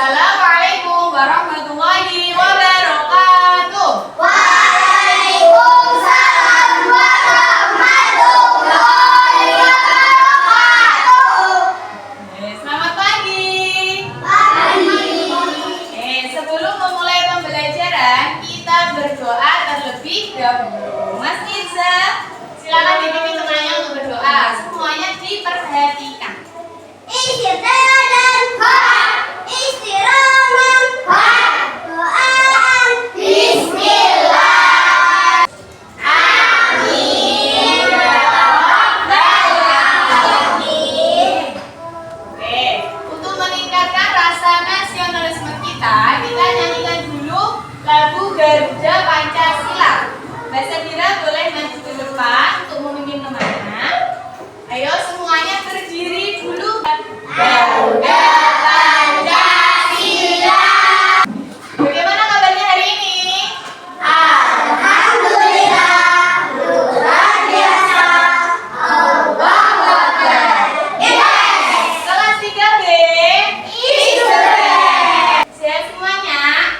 Assalamualaikum warahmatullahi wabarakatuh. Waalaikumsalam warahmatullahi wabarakatuh. Selamat pagi. Sebelum memulai pembelajaran, kita berdoa terlebih dahulu. Mas Mirza, silakan dipimpin temannya untuk berdoa. Semuanya diperhatikan. Kita nyanyikan dulu lagu Garuda Pancasila. Mbak Sabira boleh maju ke depan untuk memimpin temannya. Ayo semuanya berdiri dulu. Garuda Pancasila. Bagaimana kabarnya hari ini? Alhamdulillah, luar biasa. Allahu Akbar. Kelas 3B. Sehat semuanya?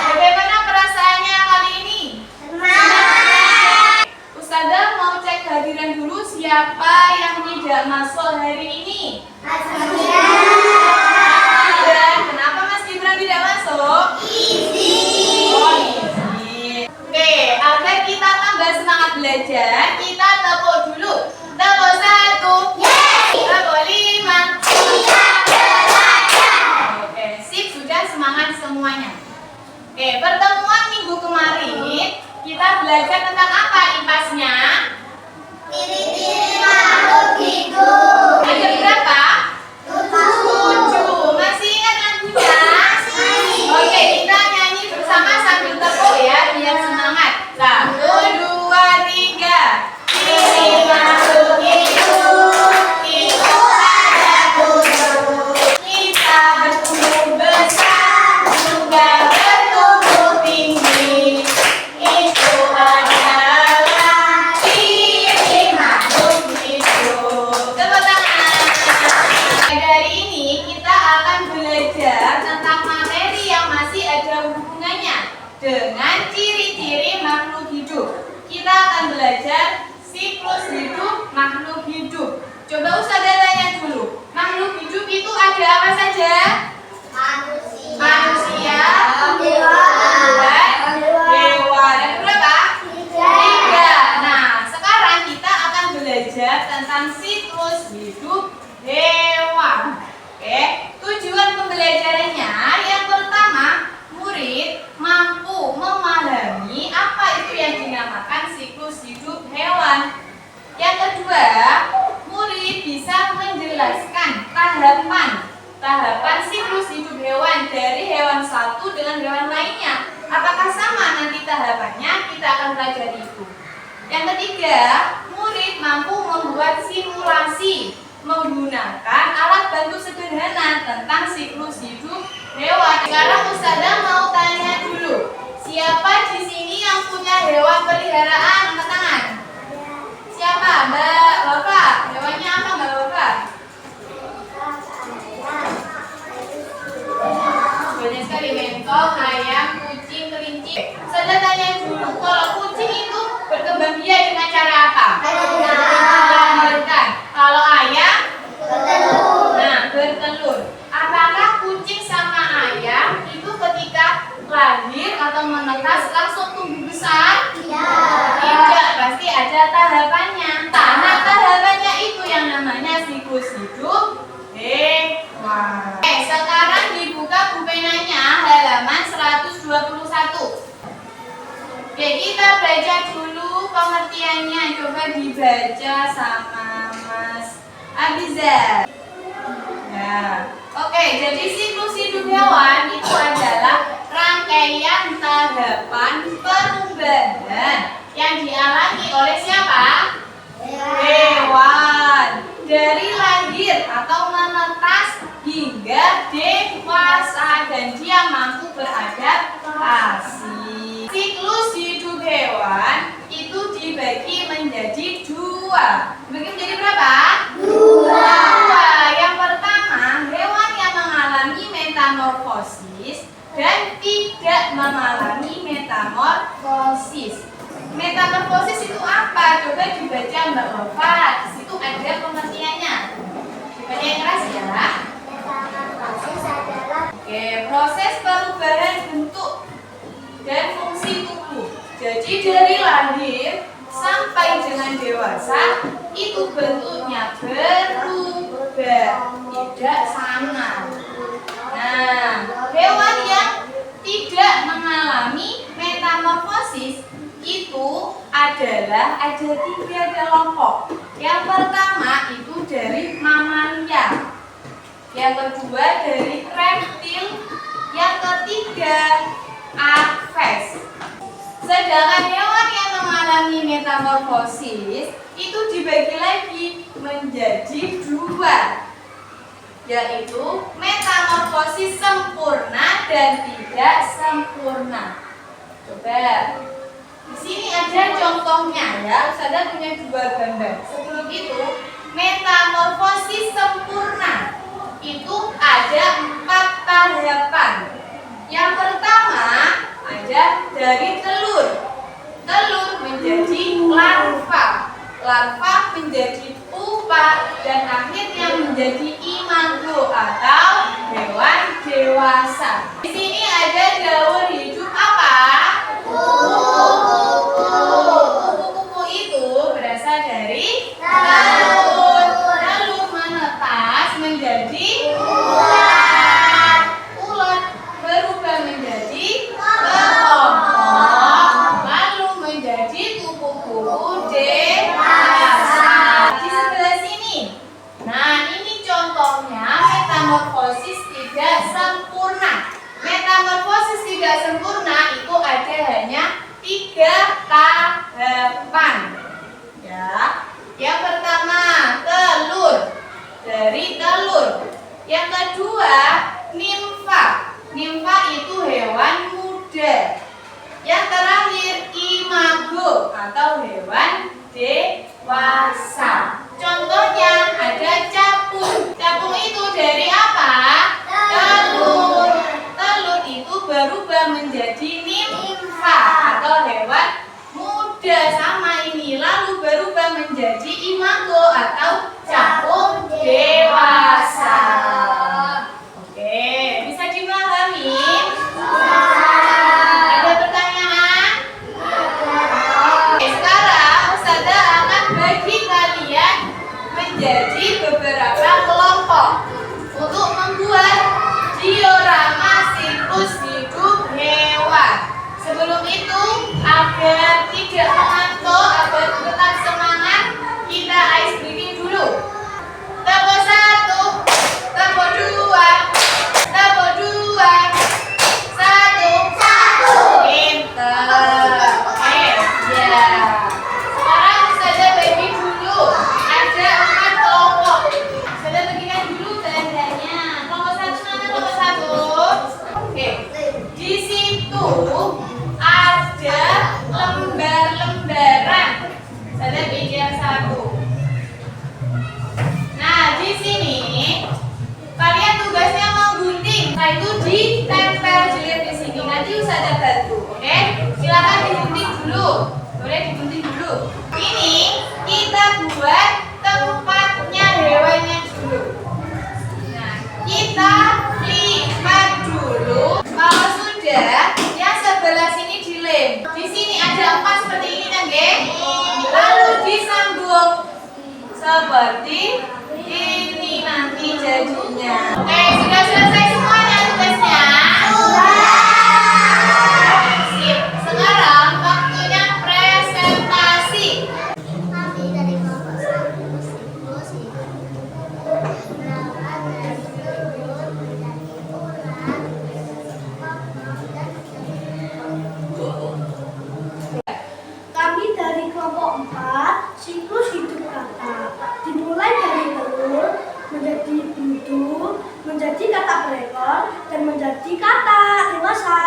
Bagaimana perasaannya kali ini? Semangat. Ustazah mau cek kehadiran dulu siapa yang tidak masuk hari ini. Dan kenapa Mas Gibran tidak masuk? Izin. Oh, izin. Oke, agar kita tambah semangat belajar, kita tepuk dulu. Tepuk 1, tepuk 5. Oke, sip, sudah semangat semuanya. Oke, pertemuan minggu kemarin kita belajar tentang apa IPAS-nya? Ciri-ciri makhluk hidup. Ada berapa? 7. Masih ingat lagunya? Oke, kita nyanyi bersama sambil tepuk ya, biar semangat. 1, 2, 3. Ciri makhluk hidup itu ada 7. Kita bertumbuh besar, juga bertumbuh tinggi. Itu adalah ciri makhluk hidup. Tepuk tangan. Dari ini kita akan belajar tentang materi yang masih ada hubungannya dengan ciri-ciri makhluk hidup. Kita akan belajar siklus hidup makhluk hidup. Coba Ustazah tanya dulu, makhluk hidup itu ada apa saja? Manusia, hewan, hewan. Ada berapa? 3. Nah, sekarang kita akan belajar tentang siklus hidup hewan. Oke, tujuan pembelajarannya yang pertama, murid mampu memahami apa itu yang dinamakan siklus hidup hewan. Yang kedua, murid bisa menjelaskan tahapan siklus hidup hewan dari hewan satu dengan hewan lainnya. Apakah sama nanti tahapannya? Kita akan pelajari itu. Yang ketiga, murid mampu membuat simulasi menggunakan alat bantu sederhana tentang siklus hidup hewan. Sekarang Ustazah mau tanya dulu, siapa di sini yang punya hewan peliharaan? Angkat tangan. Siapa? Mbak Bapak. Hewannya apa Mbak Bapak? Banyak sekali, mentong, ayam, kucing, kelinci. Ustazah tanya dulu, kalau kucing itu berkembang biak dengan cara apa? Melahirkan. Kalau ayam? Nah, bertelur. Apakah kucing sama ayam itu ketika lahir atau menetas langsung tumbuh besar? Tidak, pasti ada tahapannya. Nah, tahapannya itu yang namanya siklus hidup hewan. Sekarang dibuka bupenanya halaman 121. Oke, kita baca dulu pengertiannya. Coba dibaca sama Mas Abiza. Ya. Oke, jadi siklus hidup hewan itu adalah rangkaian tahapan perubahan yang dialami oleh siapa? Hewan. Dari lahir atau menetas hingga dewasa dan dia mampu beradaptasi. Siklus hidup hewan itu dibagi menjadi 2. Dibagi menjadi berapa? 2. Yang pertama, hewan yang metamorfosis itu apa? Coba dibaca Mbak Wafa. Di situ ada pengertiannya. Dibaca yang keras ya. Metamorfosis adalah Proses perubahan bentuk dan fungsi tubuh. Jadi dari lahir sampai dengan dewasa itu bentuknya berubah, tidak sama. Nah, hewan yang tidak mengalami metamorfosis itu adalah ada 3 kelompok. Yang pertama itu dari mamalia, yang kedua dari reptil, yang ketiga aves. Sedangkan hewan yang mengalami metamorfosis itu dibagi lagi menjadi 2, yaitu metamorfosis sempurna dan tidak sempurna. Coba di sini ada contohnya ya. Ustazah punya 2 gambar. Sebelum itu, metamorfosis sempurna itu ada 4 tahapan. Yang pertama ada dari telur. Telur menjadi larva. Larva menjadi pupa dan akhirnya menjadi imago atau hewan dewasa. Di sini ada daun hidup apa? Kupu-kupu itu berasal dari telur. Telur menetas menjadi ulat. Ulat berubah menjadi kelompok, lalu menjadi kupu-kupu dewasa. Di sebelah sini. Nah, ini contohnya metamorfosis tidak sempurna. Metamorfosis tidak sempurna itu ada hanya 3 tahapan. Ya. Yang pertama, telur. Dari telur. Yang kedua, nimfa. Nimfa itu hewan muda. Yang terakhir, imago atau hewan dewasa. Contohnya ada capung. Capung itu dari apa? Telur. Telur itu berubah menjadi nimfa atau hewan muda sama ini, lalu berubah menjadi imago atau capung dewasa. Oke, bisa dipahami? Ada pertanyaan? Oke, sekarang Ustazah akan bagi kalian menjadi beberapa kelompok untuk membuat diorama siklus hidup hewan. Sebelum itu, agar tidak mengantuk, agar tetap semangat, kita ice breaking dulu. Tempo 1, tempo 2, tempo 2, 1. Pinter. Oke, ya. Sekarang Ustazah bagi dulu. Ada 4 kelompok. Ustazah bagikan dulu tandanya. Kelompok 1 mana kelompok 1? Oke. Di situ ada lembar-lembaran. Saya bikin yang 1. Nah, di sini kalian tugasnya menggunting. Nah, itu ditempel jilid di sini. Nanti Ustazah bantu, oke? Silakan digunting dulu. Boleh digunting dulu. Ini kita buat tempatnya hewannya dulu. Nah, kita lipat dulu. Kalau sudah, yang sebelah sini dilem. Di sini ada 4 seperti ini kan, geng? Lalu disambung seperti ini nanti jadinya. Oke, sudah selesai semuanya tugasnya? Sip. Sekarang waktunya presentasi. kami dari kelompok 1 siklus hidup berawal dari telur menjadi ulat, dan Kami dari kelompok 4, siklus hidup kata. Dimulai dari telur, menjadi bentuk, menjadi kata berekor, dan menjadi kata dewasa.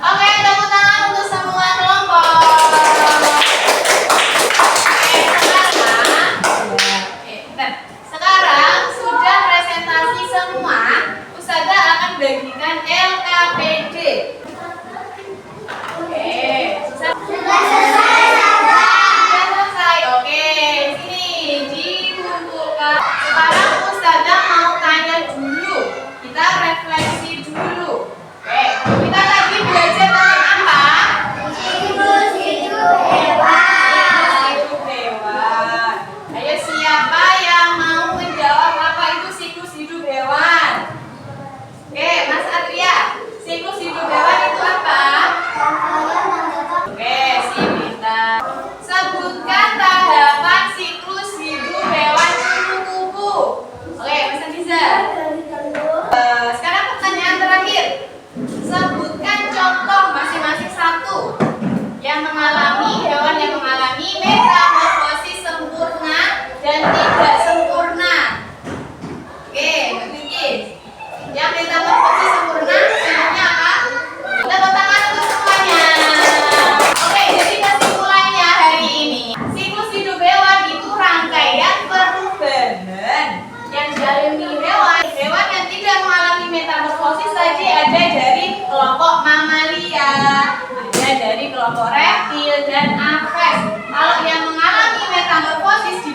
Oke, tepuk tangan untuk semua kelompok. Sekarang sudah presentasi semua, Ustazah akan bagikan LKPD. Oke, sudah selesai. ada dari kelompok reptil dan apes. Kalau yang mengalami metamorfosis di